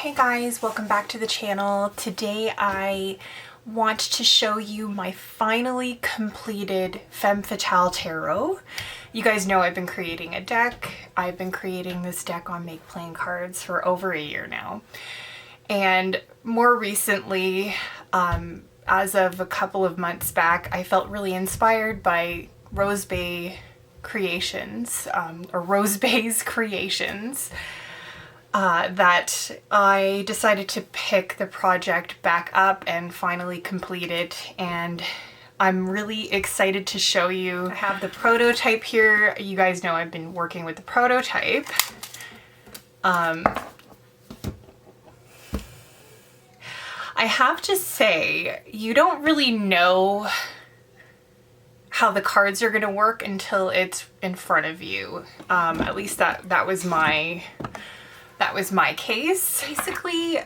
Hey guys, welcome back to the channel. Today I want to show you my finally completed Femme Fatale tarot. You guys know I've been creating a deck. I've been creating this deck on Make Playing Cards for over a year now. And more recently, as of a couple of months back, I felt really inspired by Rose Bay Creations, or Rose Bay's Creations. That I decided to pick the project back up and finally complete it, and I'm really excited to show you. I have the prototype here. You guys know I've been working with the prototype. I have to say, you don't really know how the cards are going to work until it's in front of you. At least that was my case. Basically,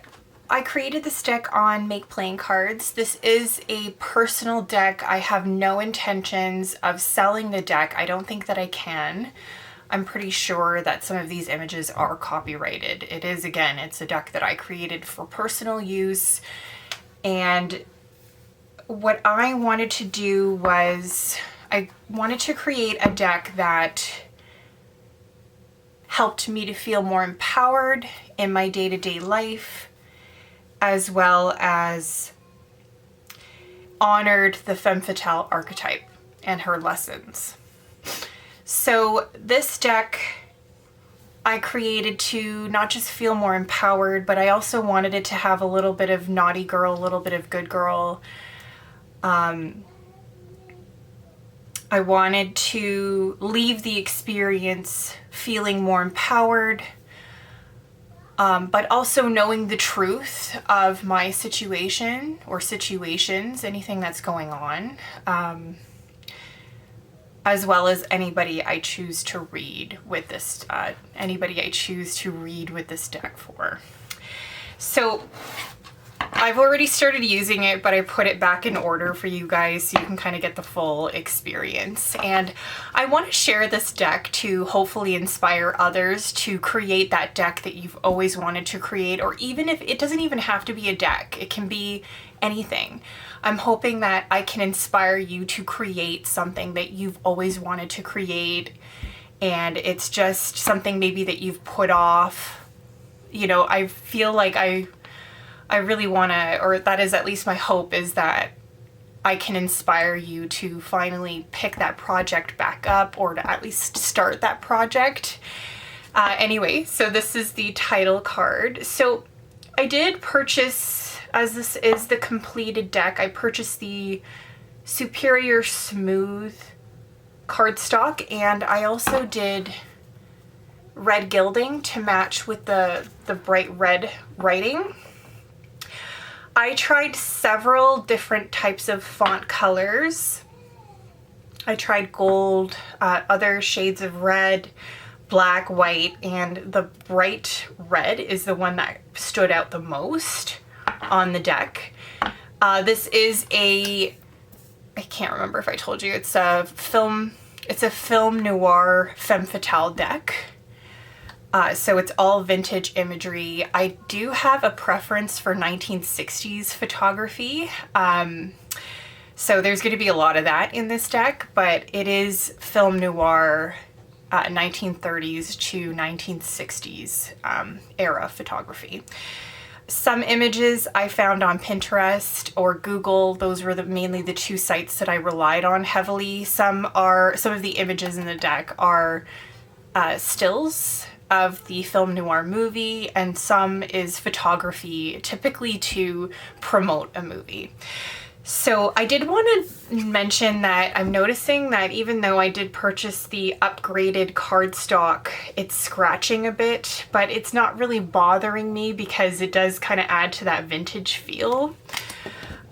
I created this deck on Make Playing Cards. This is a personal deck. I have no intentions of selling the deck. I don't think that I can. I'm pretty sure that some of these images are copyrighted. It is, again, it's a deck that I created for personal use. And what I wanted to do was I wanted to create a deck that helped me to feel more empowered in my day-to-day life, as well as honored the Femme Fatale archetype and her lessons. So this deck I created to not just feel more empowered, but I also wanted it to have a little bit of naughty girl, a little bit of good girl. I wanted to leave the experience feeling more empowered, but also knowing the truth of my situation or situations, anything that's going on, as well as anybody I choose to read with this, deck for. So I've already started using it, but I put it back in order for you guys so you can kind of get the full experience. And I want to share this deck to hopefully inspire others to create that deck that you've always wanted to create, or even if it doesn't even have to be a deck, it can be anything. I'm hoping that I can inspire you to create something that you've always wanted to create, and it's just something maybe that you've put off. You know, I feel like I really want to, or that is at least my hope, is that I can inspire you to finally pick that project back up, or to at least start that project. Anyway, so this is the title card. So I did purchase, as this is the completed deck, I purchased the Superior Smooth cardstock, and I also did red gilding to match with the bright red writing. I tried several different types of font colors. I tried gold, other shades of red, black, white, and the bright red is the one that stood out the most on the deck. This is I can't remember if I told you, it's a film noir Femme Fatale deck. So it's all vintage imagery. I do have a preference for 1960s photography. So there's going to be a lot of that in this deck, but it is film noir, 1930s to 1960s era photography. Some images I found on Pinterest or Google. Those were mainly the two sites that I relied on heavily. Some of the images in the deck are stills of the film noir movie, and some is photography, typically to promote a movie. So I did want to mention that I'm noticing that even though I did purchase the upgraded cardstock, it's scratching a bit, but it's not really bothering me because it does kind of add to that vintage feel.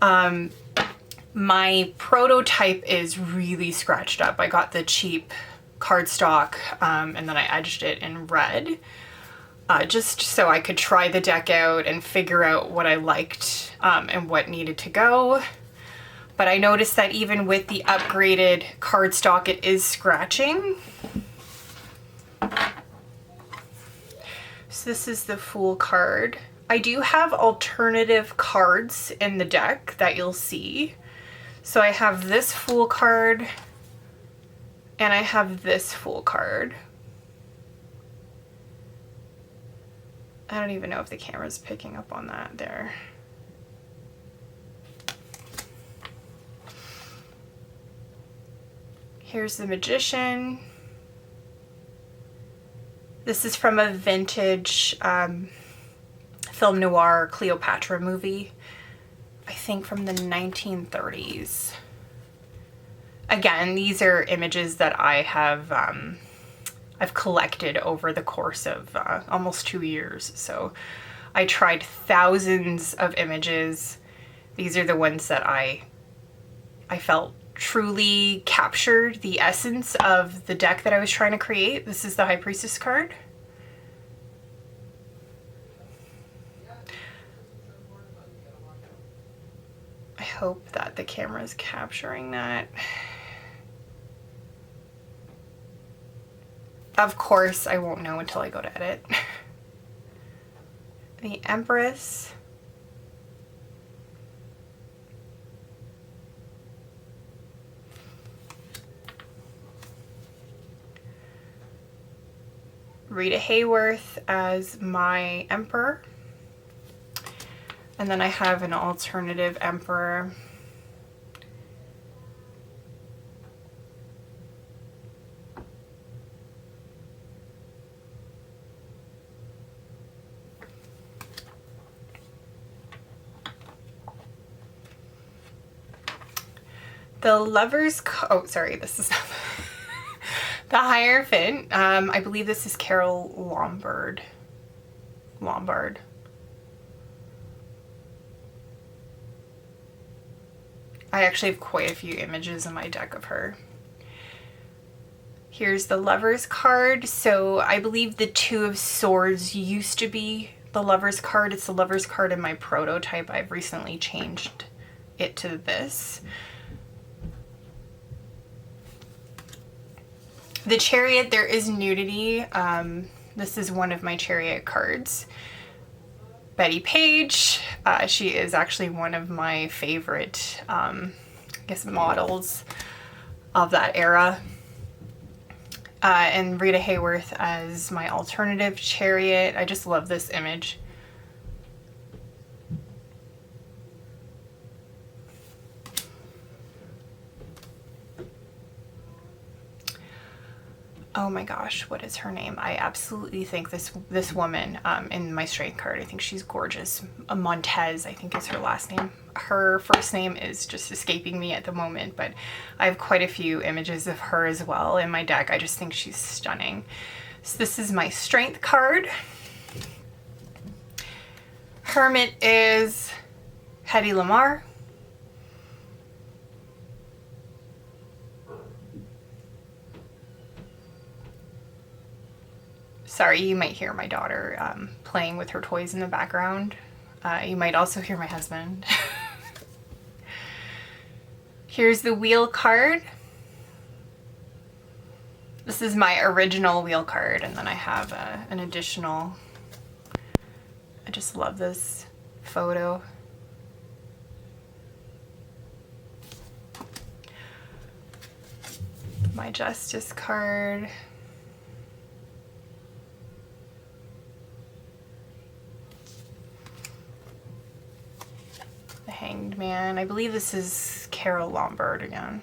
My prototype is really scratched up. I got the cheap cardstock, and then I edged it in red, just so I could try the deck out and figure out what I liked and what needed to go. But I noticed that even with the upgraded cardstock, it is scratching. So this is the Fool card. I do have alternative cards in the deck that you'll see. So I have this Fool card and I have this Fool card. I don't even know if the camera's picking up on that there. Here's the Magician. This is from a vintage film noir Cleopatra movie, I think from the 1930s. Again, these are images that I have I've collected over the course of almost 2 years. So I tried thousands of images. These are the ones that I felt truly captured the essence of the deck that I was trying to create. This is the High Priestess card. I hope that the camera is capturing that. Of course, I won't know until I go to edit. The Empress. Rita Hayworth as my Emperor. And then I have an alternative Emperor. The Lovers, oh sorry, this is not the Hierophant. I believe this is Carol Lombard. I actually have quite a few images in my deck of her. Here's the Lovers card. So I believe the Two of Swords used to be the Lovers card. It's the Lovers card in my prototype. I've recently changed it to this. The Chariot, there is nudity. This is one of my Chariot cards. Betty Page, she is actually one of my favorite, I guess, models of that era. And Rita Hayworth as my alternative Chariot. I just love this image. Oh my gosh, what is her name? I absolutely think this woman in my Strength card, I think she's gorgeous. Montez, I think is her last name. Her first name is just escaping me at the moment, but I have quite a few images of her as well in my deck. I just think she's stunning. So this is my Strength card. Hermit is Hedy Lamarr. Sorry, you might hear my daughter playing with her toys in the background. You might also hear my husband. Here's the Wheel card. This is my original Wheel card, and then I have an additional. I just love this photo. My Justice card. The Hanged Man. I believe this is Carol Lombard again.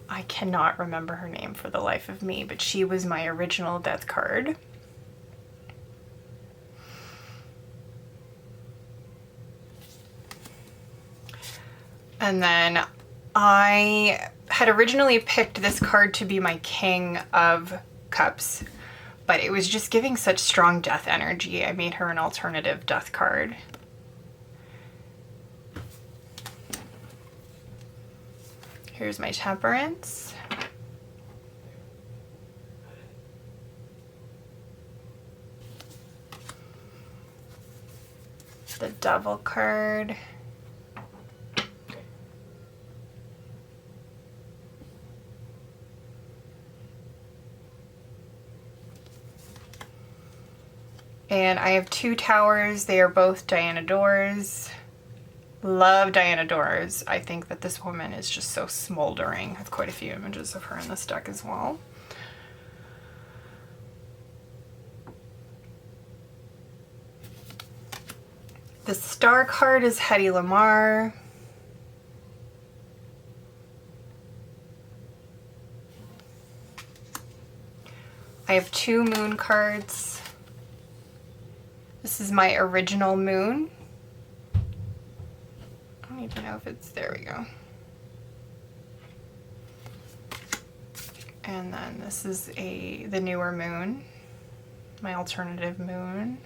I cannot remember her name for the life of me, but she was my original Death card. And then I had originally picked this card to be my King of Cups, but it was just giving such strong death energy. I made her an alternative death card. Here's my Temperance. The Devil card. And I have two towers. They are both Diana Dors. Love Diana Dors. I think that this woman is just so smoldering. I have quite a few images of her in this deck as well. The star card is Hedy Lamarr. I have two moon cards. This is my original moon. I don't even know if it's, there we go. And then this is the newer moon, my alternative moon.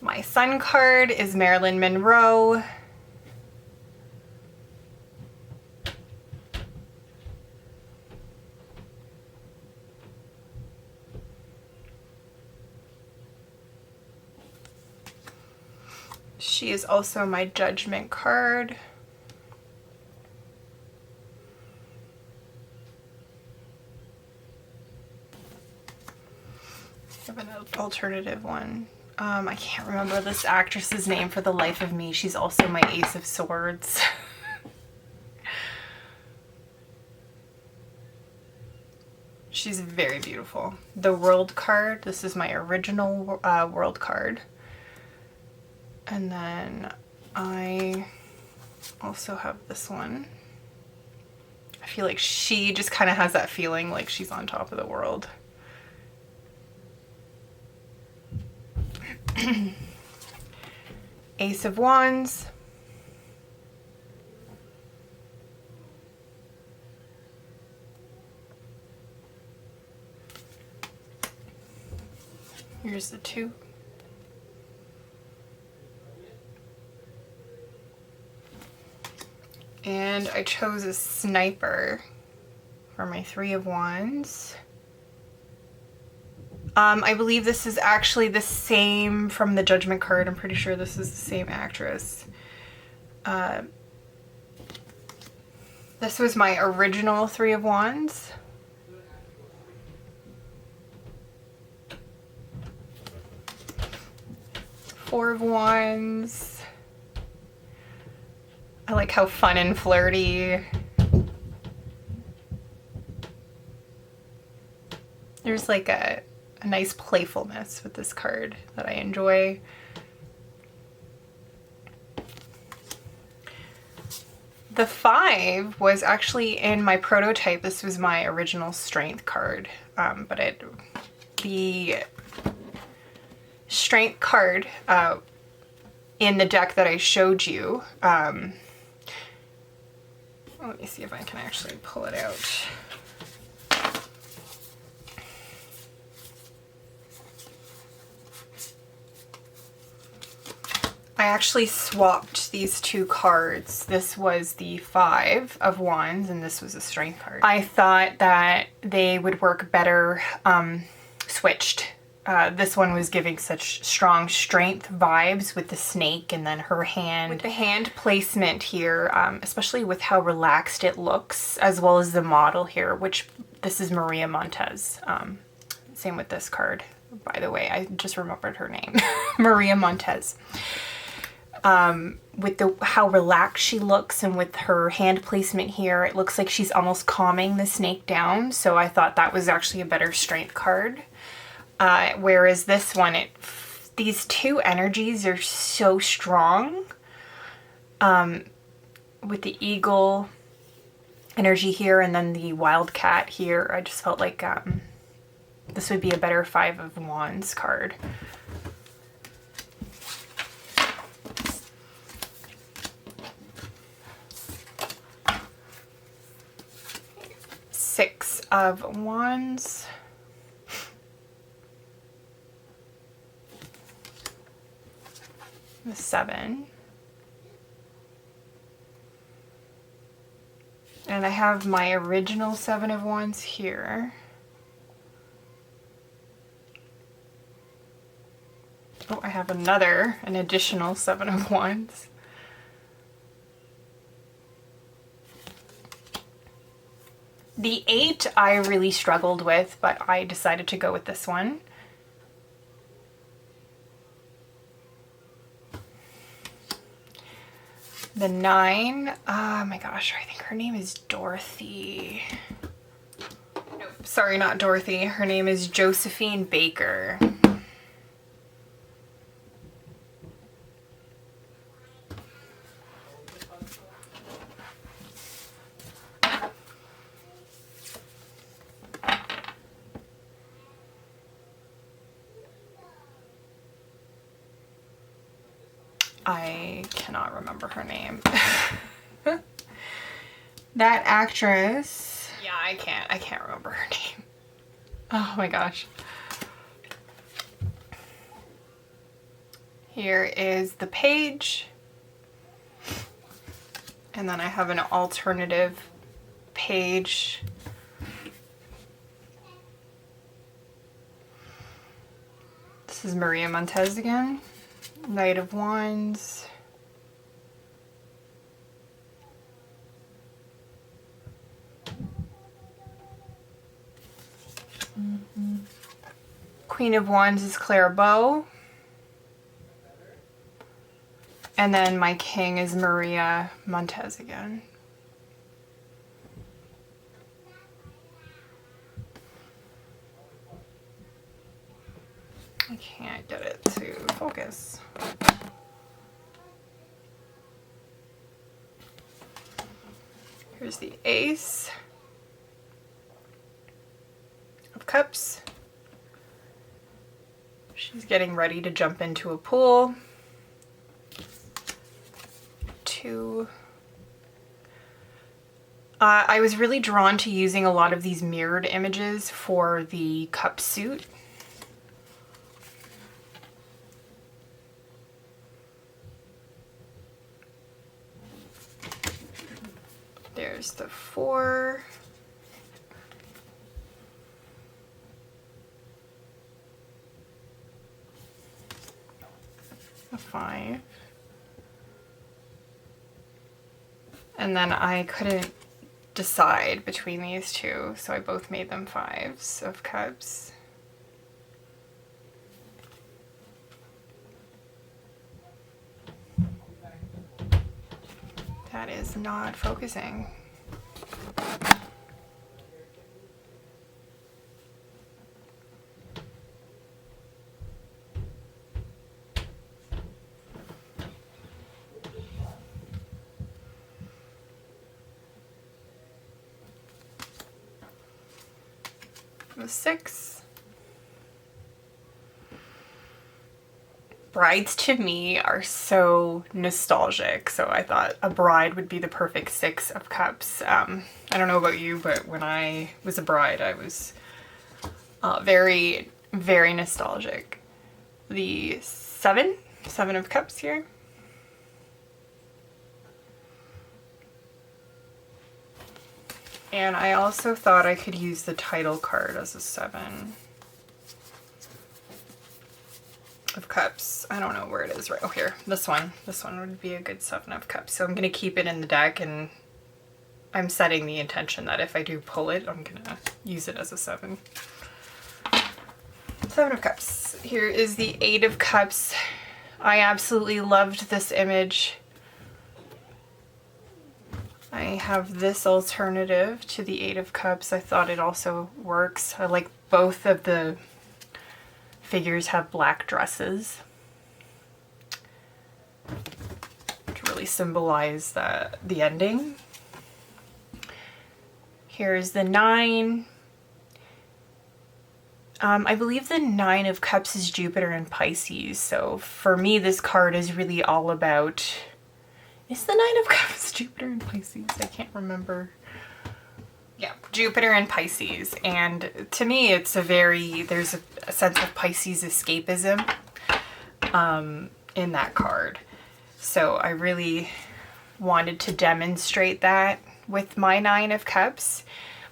My sun card is Marilyn Monroe. She is also my judgment card. I have an alternative one. I can't remember this actress's name for the life of me. She's also my Ace of Swords. She's very beautiful. The World card, this is my original World card. And then I also have this one. I feel like she just kind of has that feeling like she's on top of the world. Ace of Wands. Here's the two. And I chose a sniper for my Three of Wands. I believe this is actually the same from the Judgment card. I'm pretty sure this is the same actress. This was my original Three of Wands. Four of Wands. I like how fun and flirty. There's like a nice playfulness with this card that I enjoy. The five was actually in my prototype. This was my original strength card, but the strength card in the deck that I showed you, let me see if I can actually pull it out. I actually swapped these two cards. This was the Five of Wands and this was a strength card. I thought that they would work better switched. This one was giving such strong strength vibes with the snake and then her hand. With the hand placement here, especially with how relaxed it looks, as well as the model here, which this is Maria Montez. Same with this card, by the way. I just remembered her name. Maria Montez. With how relaxed she looks and with her hand placement here, it looks like she's almost calming the snake down. So I thought that was actually a better strength card. Whereas this one, these two energies are so strong. With the eagle energy here and then the wildcat here, I just felt like this would be a better Five of Wands card. Six of Wands. The Seven. And I have my original Seven of Wands here. Oh, I have an additional Seven of Wands. The 8 I really struggled with, but I decided to go with this one. The 9, oh my gosh, I think her name is Dorothy. Nope, sorry, not Dorothy. Her name is Josephine Baker. I cannot remember her name. That actress. Yeah, I can't remember her name. Oh my gosh. Here is the page. And then I have an alternative page. This is Maria Montez again. Knight of Wands. Queen of Wands is Claire Bow. And then my king is Maria Montez again. I can't get it to focus. Here's the Ace of Cups. She's getting ready to jump into a pool. 2. I was really drawn to using a lot of these mirrored images for the cup suit. There's the 4. A 5. And then I couldn't decide between these two, so I both made them 5s of cups. That is not focusing. The 6. Brides to me are so nostalgic, so I thought a bride would be the perfect 6 of cups. I don't know about you, but when I was a bride, I was very, very nostalgic. The 7 of cups here. And I also thought I could use the title card as a 7 of cups. I don't know where it is right. Oh, here, this one. This one would be a good 7 of cups. So I'm going to keep it in the deck, and I'm setting the intention that if I do pull it, I'm going to use it as a 7. 7 of cups. Here is the 8 of cups. I absolutely loved this image. I have this alternative to the 8 of cups. I thought it also works. I like both of the figures have black dresses to really symbolize the ending. Here's the 9. I believe the 9 of cups is Jupiter and Pisces. So for me, this card is really all about... Is the 9 of cups Jupiter and Pisces? I can't remember. Yeah, Jupiter and Pisces. And to me, it's there's a sense of Pisces escapism in that card. So I really wanted to demonstrate that with my 9 of cups.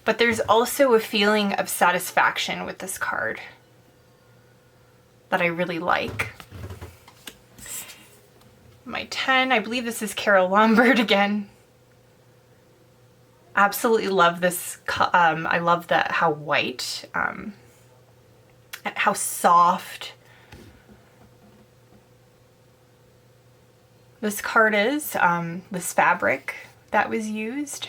But there's also a feeling of satisfaction with this card that I really like. My 10, I believe this is Carol Lombard again. Absolutely love this. I love that how white, how soft this card is, this fabric that was used.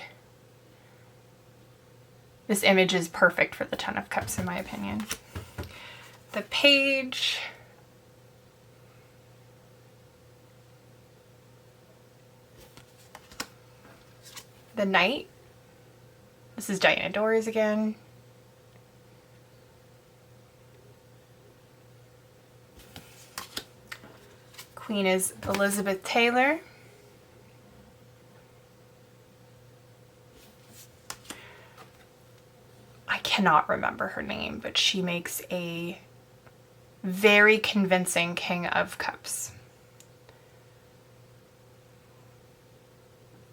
This image is perfect for the Ten of Cups in my opinion. The page. The Knight. This is Diana Dors again. Queen is Elizabeth Taylor. I cannot remember her name, but she makes a very convincing King of Cups.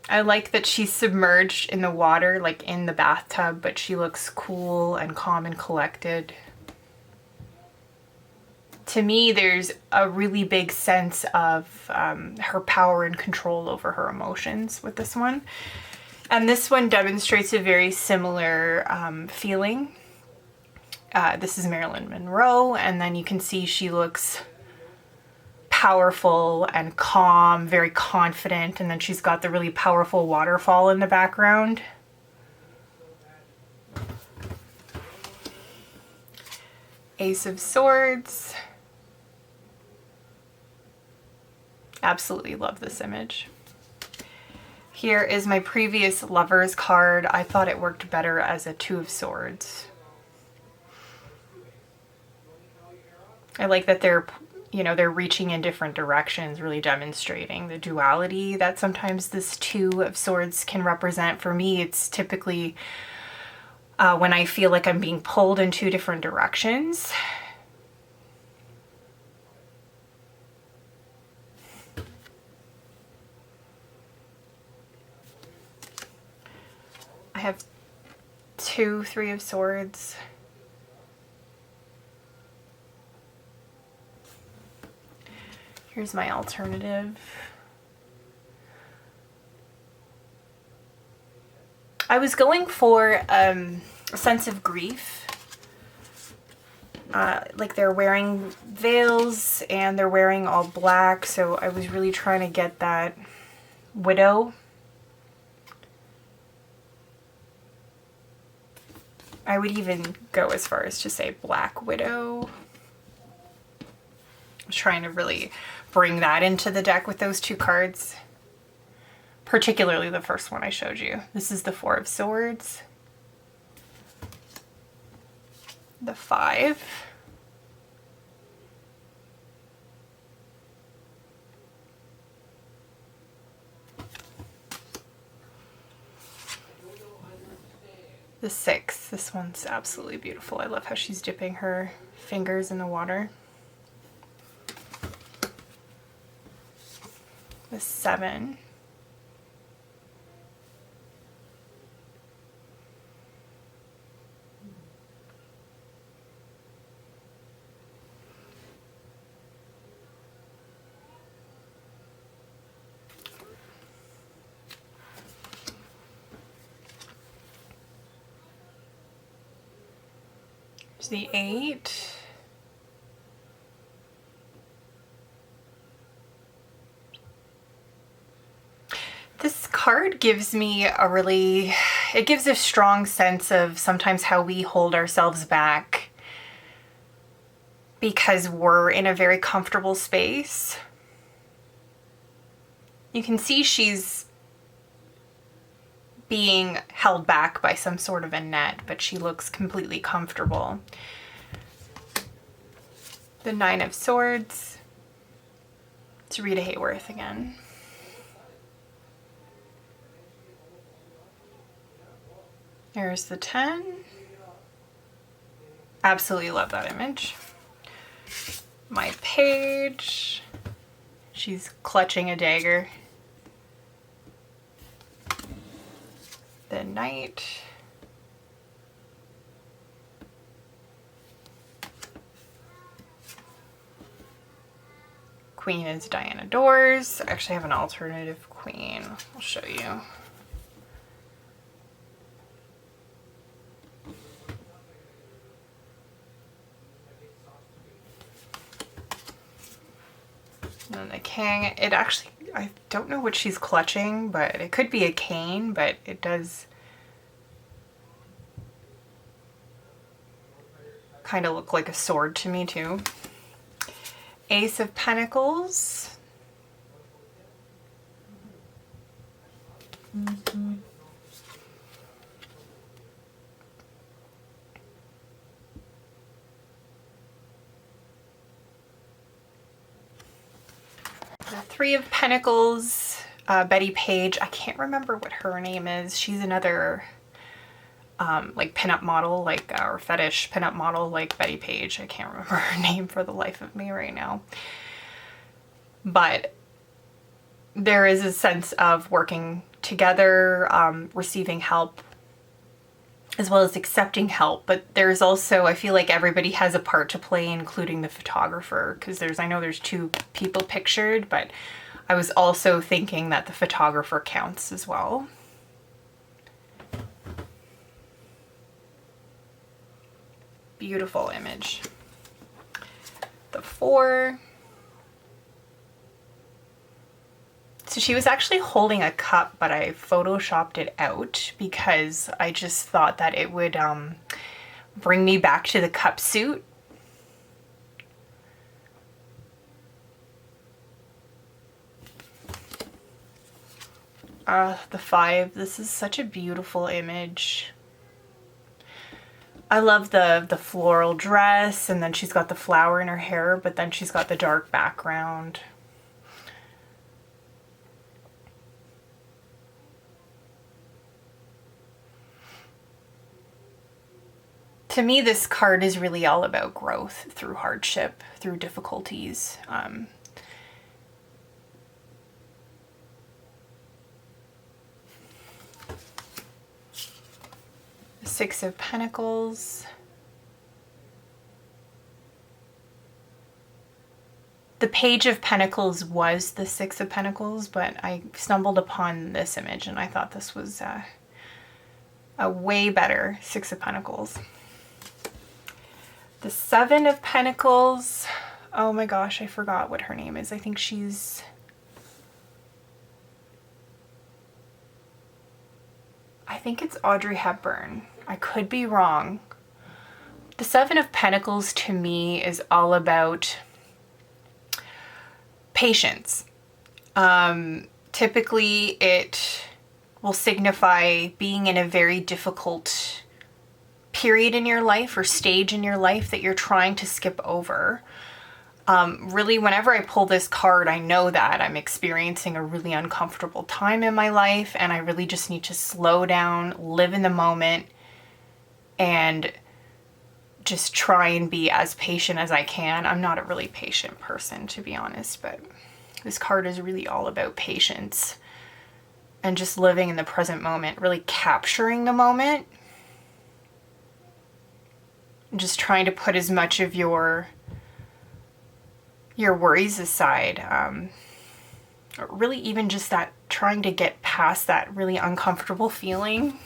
I like that she's submerged in the water, like in the bathtub, but she looks cool and calm and collected. To me, there's a really big sense of her power and control over her emotions with this one. And this one demonstrates a very similar feeling. This is Marilyn Monroe, and then you can see she looks powerful and calm, very confident, and then she's got the really powerful waterfall in the background. Ace of Swords. Absolutely love this image. Here is my previous Lovers card. I thought it worked better as a Two of Swords. I like that they're reaching in different directions, really demonstrating the duality that sometimes this Two of Swords can represent. For me, it's typically when I feel like I'm being pulled in two different directions. I have two Three of Swords. Here's my alternative. I was going for a sense of grief. Like they're wearing veils and they're wearing all black, so I was really trying to get that widow. I would even go as far as to say Black Widow. I was trying to really bring that into the deck with those two cards. Particularly the first one I showed you. This is the Four of Swords. The Five. The Six. This one's absolutely beautiful. I love how she's dipping her fingers in the water. The Seven. There's the Eight. This card gives me it gives a strong sense of sometimes how we hold ourselves back because we're in a very comfortable space. You can see she's being held back by some sort of a net, but she looks completely comfortable. The Nine of Swords. It's Rita Hayworth again. There's the 10. Absolutely love that image. My Page. She's clutching a dagger. The Knight. Queen is Diana Dors. I actually have an alternative queen. I'll show you. And then the king, it actually, I don't know what she's clutching, but it could be a cane, but it does kind of look like a sword to me too. Ace of Pentacles. The Three of Pentacles, Betty Page. I can't remember what her name is. She's another like pinup model, like or fetish pinup model like Betty Page. I can't remember her name for the life of me right now. But there is a sense of working together, receiving help, as well as accepting help. But there's also, I feel like everybody has a part to play, including the photographer, because I know there's two people pictured, but I was also thinking that the photographer counts as well. Beautiful image. The Four. So she was actually holding a cup, but I photoshopped it out because I just thought that it would bring me back to the cup suit. The Five. This is such a beautiful image. I love the floral dress, and then she's got the flower in her hair, but then she's got the dark background. To me, this card is really all about growth through hardship, through difficulties. Six of Pentacles. The Page of Pentacles was the Six of Pentacles, but I stumbled upon this image and I thought this was a way better Six of Pentacles. The Seven of Pentacles. Oh my gosh, I forgot what her name is. I think she's... I think it's Audrey Hepburn. I could be wrong. The Seven of Pentacles to me is all about patience. Typically it will signify being in a very difficult period in your life or stage in your life that you're trying to skip over. Really, whenever I pull this card, I know that I'm experiencing a really uncomfortable time in my life, and I really just need to slow down, live in the moment, and just try and be as patient as I can. I'm not a really patient person, to be honest, but this card is really all about patience and just living in the present moment, really capturing the moment, and just trying to put as much of your worries aside, or really even just that trying to get past that really uncomfortable feeling.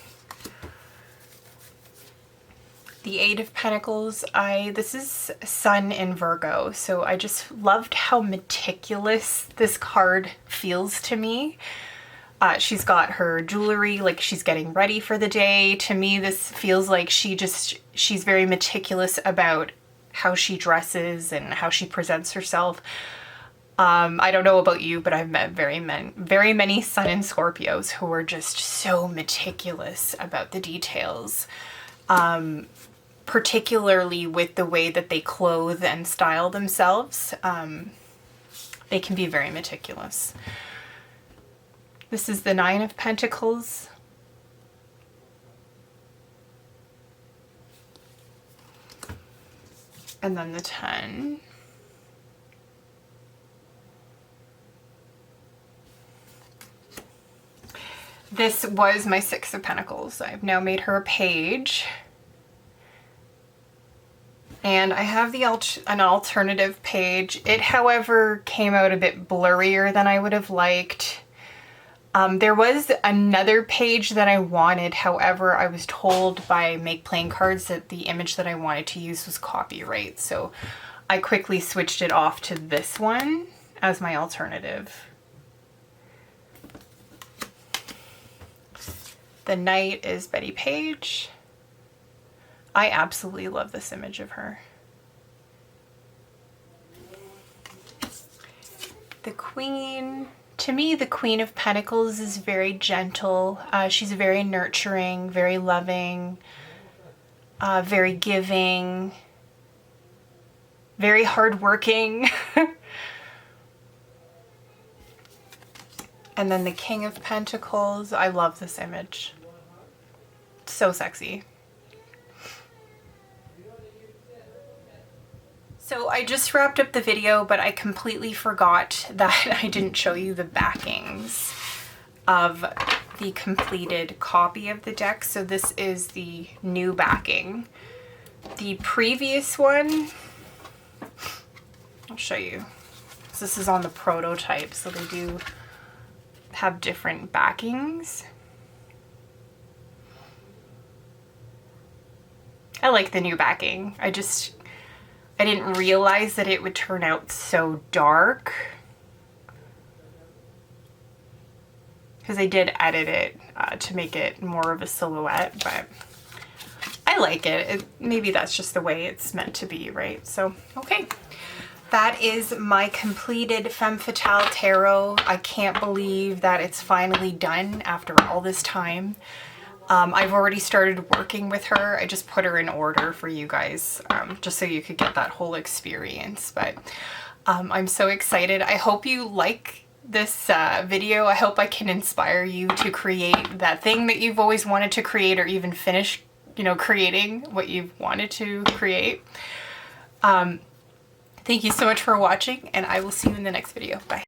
The Eight of Pentacles, this is Sun in Virgo, so I just loved how meticulous this card feels to me. She's got her jewelry, like she's getting ready for the day. To me, this feels like she's very meticulous about how she dresses and how she presents herself. I don't know about you, but I've met very many Sun and Scorpios who are just so meticulous about the details. Particularly with the way that they clothe and style themselves. They can be very meticulous. This is the Nine of Pentacles. And then the 10. This was my Six of Pentacles. I've now made her a page. And I have an alternative page. It, however, came out a bit blurrier than I would have liked. There was another page that I wanted. However, I was told by Make Playing Cards that the image that I wanted to use was copyright. So I quickly switched it off to this one. as my alternative. The Knight is Betty Page. I absolutely love this image of her. The Queen, to me, the Queen of Pentacles is very gentle. She's very nurturing, very loving, very giving, very hardworking. And then the King of Pentacles, I love this image. So sexy. So I just wrapped up the video, but I completely forgot that I didn't show you the backings of the completed copy of the deck. So this is the new backing. The previous one, I'll show you. So this is on the prototype, so they do have different backings. I like the new backing. I didn't realize that it would turn out so dark, because I did edit it to make it more of a silhouette, but I like it. Maybe that's just the way it's meant to be, right? So, okay. That is my completed Femme Fatale tarot. I can't believe that it's finally done after all this time. I've already started working with her. I just put her in order for you guys, just so you could get that whole experience. But I'm so excited. I hope you like this video. I hope I can inspire you to create that thing that you've always wanted to create, or even finish, creating what you've wanted to create. Thank you so much for watching, and I will see you in the next video. Bye.